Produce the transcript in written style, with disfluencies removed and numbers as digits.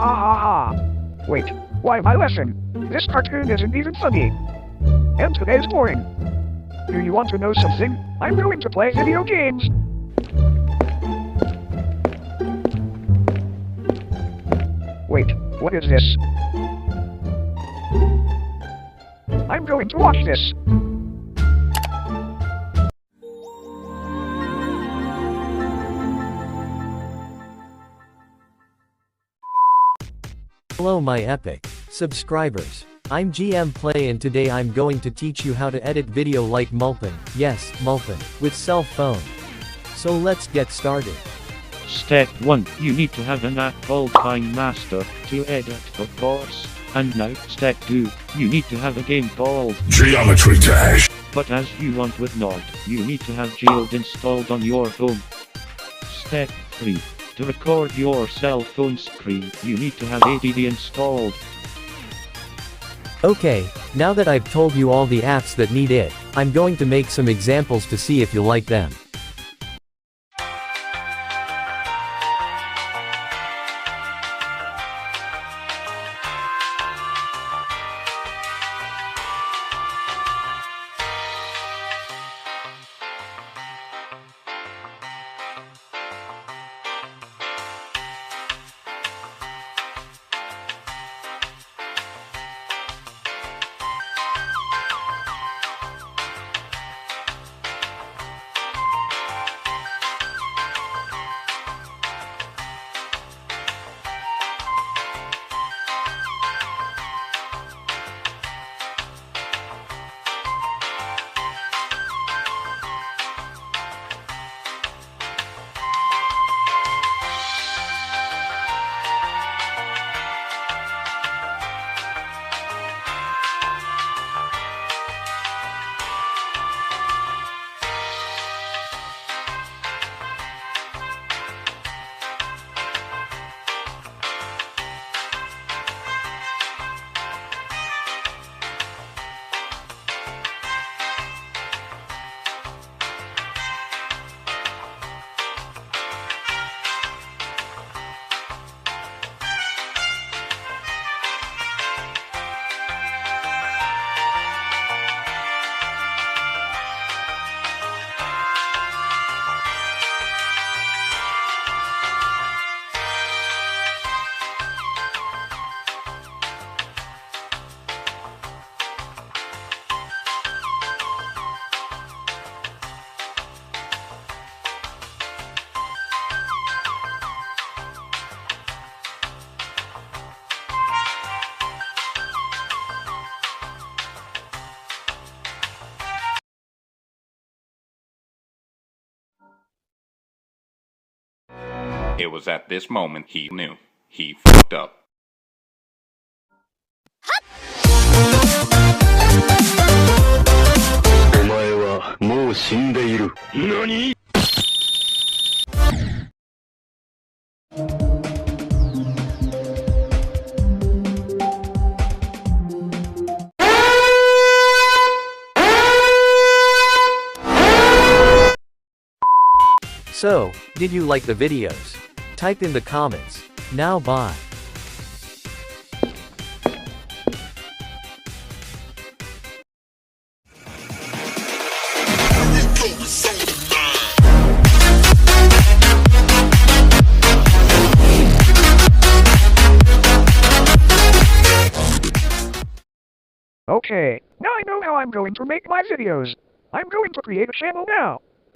ha ha ha. Wait, why my lesson? This cartoon isn't even funny. And today's boring. Do you want to know something? I'm going to play video games. Wait, what is this? I'm going to watch this. Hello my epic subscribers. I'm GMPlay and today I'm going to teach you how to edit video like mulpan, yes, mulpan, with cell phone. So let's get started. Step 1. You need to have an app called KineMaster to edit, of course. And now, step 2. You need to have a game called Geometry Dash. But as you want with Node, you need to have Geode installed on your phone. Step 3. To record your cell phone screen, you need to have ADD installed. Okay, now that I've told you all the apps that need it, I'm going to make some examples to see if you like them. It was at this moment he knew. He fucked up. NANI?! So, did you like the videos? Type in the comments. Now bye. Okay, now I know how I'm going to make my videos. I'm going to create a channel now.